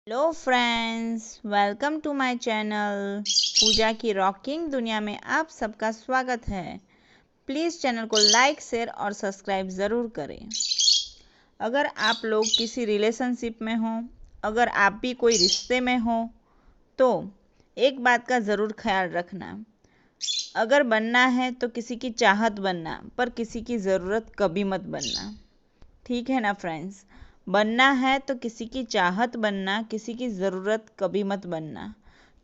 Hello friends, welcome to my channel. Puja की rocking दुनिया में आप सबका स्वागत है। प्लीज़ चैनल को लाइक, शेयर और सब्सक्राइब ज़रूर करें। अगर आप लोग किसी रिलेशनशिप में हो, अगर आप भी कोई रिश्ते में हो, तो एक बात का ज़रूर ख्याल रखना। अगर बनना है तो किसी की चाहत बनना, पर किसी की ज़रूरत कभी मत बनना। ठीक है ना फ्रेंड्स? बनना है तो किसी की चाहत बनना, किसी की ज़रूरत कभी मत बनना,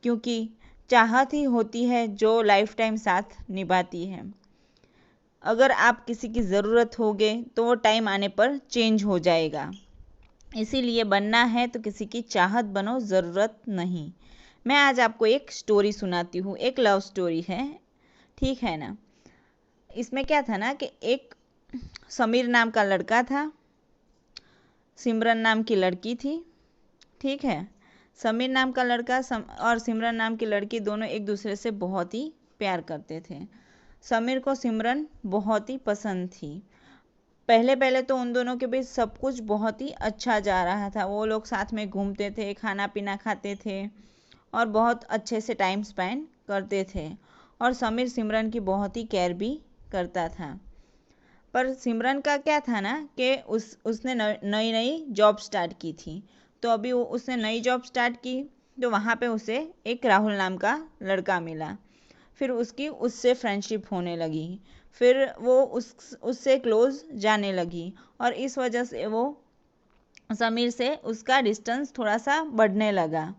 क्योंकि चाहत ही होती है जो लाइफ टाइम साथ निभाती है। अगर आप किसी की ज़रूरत होगे तो वो टाइम आने पर चेंज हो जाएगा। इसीलिए बनना है तो किसी की चाहत बनो, ज़रूरत नहीं। मैं आज आपको एक स्टोरी सुनाती हूँ, एक लव स्टोरी है। ठीक है ना? इसमें क्या था ना कि एक समीर नाम का लड़का था, सिमरन नाम की लड़की थी। ठीक है। समीर नाम का लड़का और सिमरन नाम की लड़की दोनों एक दूसरे से बहुत ही प्यार करते थे। समीर को सिमरन बहुत ही पसंद थी। पहले पहले तो उन दोनों के बीच सब कुछ बहुत ही अच्छा जा रहा था। वो लोग साथ में घूमते थे, खाना पीना खाते थे और बहुत अच्छे से टाइम स्पेंड करते थे। और समीर सिमरन की बहुत ही केयर भी करता था। पर सिमरन का क्या था ना कि उसने नई नई जॉब स्टार्ट की थी। तो अभी उसने नई जॉब स्टार्ट की, तो वहाँ पे उसे एक राहुल नाम का लड़का मिला। फिर उसकी उससे फ्रेंडशिप होने लगी। फिर वो उससे क्लोज जाने लगी और इस वजह से वो समीर से उसका डिस्टेंस थोड़ा सा बढ़ने लगा।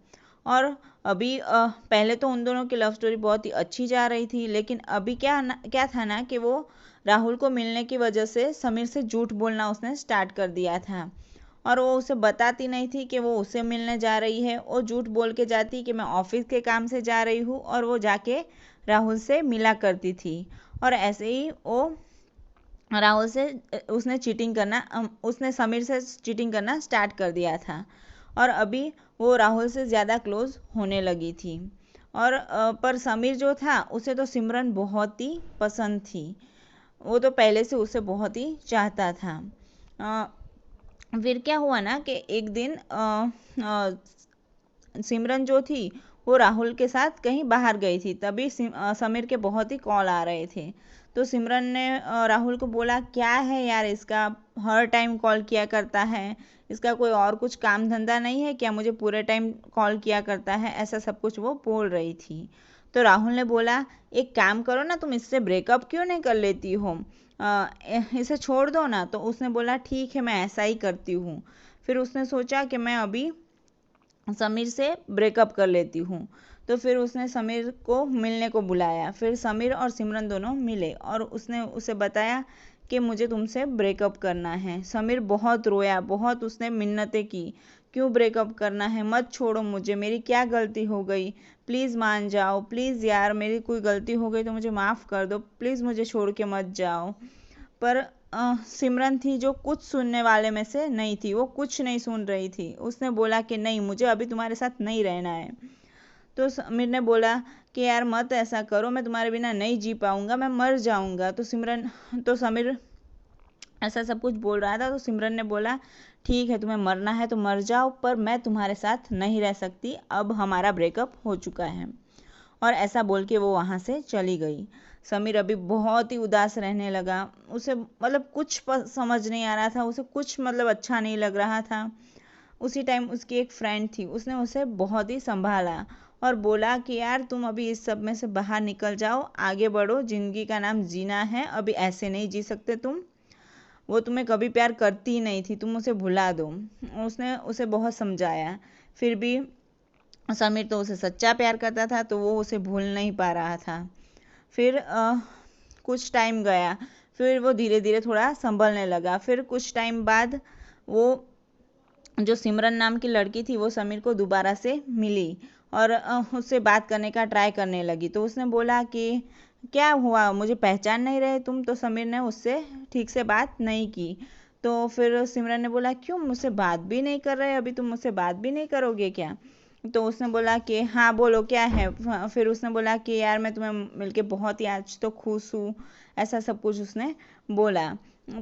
और अभी पहले तो उन दोनों की लव स्टोरी बहुत ही अच्छी जा रही थी, लेकिन अभी क्या था ना कि वो राहुल को मिलने की वजह से समीर से झूठ बोलना उसने स्टार्ट कर दिया था। और वो उसे बताती नहीं थी कि वो उससे मिलने जा रही है। वो झूठ बोल के जाती कि मैं ऑफिस के काम से जा रही हूँ, और वो जाके राहुल से मिला करती थी। और ऐसे ही वो राहुल से उसने समीर से चीटिंग करना स्टार्ट कर दिया था। और अभी वो राहुल से ज़्यादा क्लोज होने लगी थी। और पर समीर जो था उसे तो सिमरन बहुत ही पसंद थी। वो तो पहले से उसे बहुत ही चाहता था। फिर क्या हुआ ना कि एक दिन सिमरन जो थी वो राहुल के साथ कहीं बाहर गई थी। तभी समीर के बहुत ही कॉल आ रहे थे। तो सिमरन ने राहुल को बोला, क्या है यार इसका, हर टाइम कॉल किया करता है, इसका कोई और कुछ काम धंधा नहीं है क्या, मुझे पूरे टाइम कॉल किया करता है, ऐसा सब कुछ वो बोल रही थी। तो राहुल ने बोला, एक काम करो ना, तुम इससे ब्रेकअप क्यों नहीं कर लेती हो, इसे छोड़ दो ना। तो उसने बोला, ठीक है, मैं ऐसा ही करती हूँ। फिर उसने सोचा कि मैं अभी समीर से ब्रेकअप कर लेती हूँ। तो फिर उसने समीर को मिलने को बुलाया। फिर समीर और सिमरन दोनों मिले और उसने उसे बताया कि मुझे तुमसे ब्रेकअप करना है। समीर बहुत रोया, बहुत उसने मिन्नतें की, क्यों ब्रेकअप करना है, मत छोड़ो मुझे, मेरी क्या गलती हो गई, प्लीज़ मान जाओ, प्लीज़ यार, मेरी कोई गलती हो गई तो मुझे माफ़ कर दो, प्लीज़ मुझे छोड़ के मत जाओ। पर सिमरन थी जो कुछ सुनने वाले में से नहीं थी। वो कुछ नहीं सुन रही थी। उसने बोला कि नहीं, मुझे अभी तुम्हारे साथ नहीं रहना है। तो समीर ने बोला कि यार मत ऐसा करो, मैं तुम्हारे बिना नहीं जी पाऊंगा, मैं मर जाऊंगा। तो समीर ऐसा सब कुछ बोल रहा था। तो सिमरन ने बोला, ठीक है, तुम्हें मरना है तो मर जाओ, पर मैं तुम्हारे साथ नहीं रह सकती, अब हमारा ब्रेकअप हो चुका है। और ऐसा बोल के वो वहाँ से चली गई। समीर अभी बहुत ही उदास रहने लगा। उसे मतलब कुछ समझ नहीं आ रहा था, उसे कुछ मतलब अच्छा नहीं लग रहा था। उसी टाइम उसकी एक फ्रेंड थी, उसने उसे बहुत ही संभाला और बोला कि यार तुम अभी इस सब में से बाहर निकल जाओ, आगे बढ़ो, ज़िंदगी का नाम जीना है, अभी ऐसे नहीं जी सकते तुम, वो तुम्हें कभी प्यार करती ही नहीं थी, तुम उसे भुला दो। उसने उसे बहुत समझाया। फिर भी समीर तो उसे सच्चा प्यार करता था, तो वो उसे भूल नहीं पा रहा था। फिर कुछ टाइम गया। फिर वो धीरे धीरे थोड़ा संभलने लगा। फिर कुछ टाइम बाद वो जो सिमरन नाम की लड़की थी वो समीर को दोबारा से मिली और उससे बात करने का ट्राई करने लगी। तो उसने बोला कि क्या हुआ, मुझे पहचान नहीं रहे तुम। तो समीर ने उससे ठीक से बात नहीं की। तो फिर सिमरन ने बोला, क्यों मुझसे बात भी नहीं कर रहे, अभी तुम मुझसे बात भी नहीं करोगे क्या। तो उसने बोला कि हाँ बोलो क्या है। फिर उसने बोला कि यार मैं तुम्हें मिलके बहुत ही आज तो खुश हूँ, ऐसा सब कुछ उसने बोला।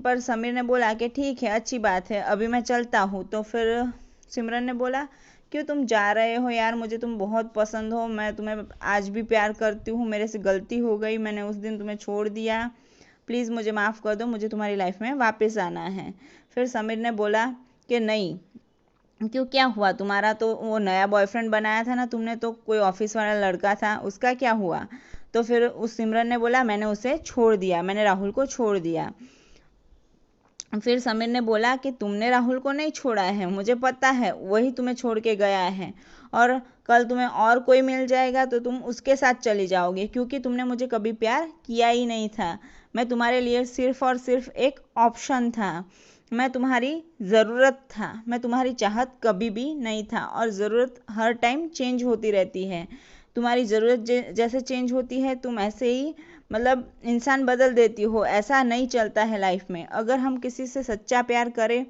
पर समीर ने बोला कि ठीक है, अच्छी बात है, अभी मैं चलता हूँ। तो फिर सिमरन ने बोला क्यों तुम जा रहे हो यार, मुझे तुम बहुत पसंद हो, मैं तुम्हें आज भी प्यार करती हूँ, मेरे से गलती हो गई, मैंने उस दिन तुम्हें छोड़ दिया, प्लीज़ मुझे माफ़ कर दो, मुझे तुम्हारी लाइफ में वापस आना है। फिर समीर ने बोला कि नहीं, क्यों, क्या हुआ, तुम्हारा तो वो नया बॉयफ्रेंड बनाया था ना तुमने, तो कोई ऑफिस वाला लड़का था, उसका क्या हुआ? तो फिर उस सिमरन ने बोला मैंने उसे छोड़ दिया, मैंने राहुल को छोड़ दिया। फिर समीर ने बोला कि तुमने राहुल को नहीं छोड़ा है, मुझे पता है, वही तुम्हें छोड़ के गया है, और कल तुम्हें और कोई मिल जाएगा तो तुम उसके साथ चली जाओगे, क्योंकि तुमने मुझे कभी प्यार किया ही नहीं था। मैं तुम्हारे लिए सिर्फ और सिर्फ एक ऑप्शन था, मैं तुम्हारी ज़रूरत था, मैं तुम्हारी चाहत कभी भी नहीं था, और ज़रूरत हर टाइम चेंज होती रहती है। तुम्हारी ज़रूरत जैसे चेंज होती है, तुम ऐसे ही मतलब इंसान बदल देती हो, ऐसा नहीं चलता है लाइफ में। अगर हम किसी से सच्चा प्यार करें,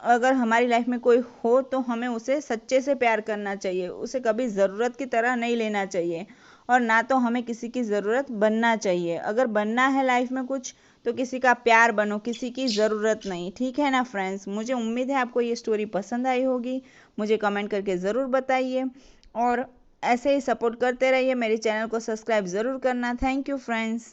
अगर हमारी लाइफ में कोई हो, तो हमें उसे सच्चे से प्यार करना चाहिए, उसे कभी ज़रूरत की तरह नहीं लेना चाहिए, और ना तो हमें किसी की ज़रूरत बनना चाहिए। अगर बनना है लाइफ में कुछ, तो किसी का प्यार बनो, किसी की ज़रूरत नहीं। ठीक है ना फ्रेंड्स, मुझे उम्मीद है आपको ये स्टोरी पसंद आई होगी, मुझे कमेंट करके ज़रूर बताइए, और ऐसे ही सपोर्ट करते रहिए, मेरे चैनल को सब्सक्राइब ज़रूर करना। Thank you friends.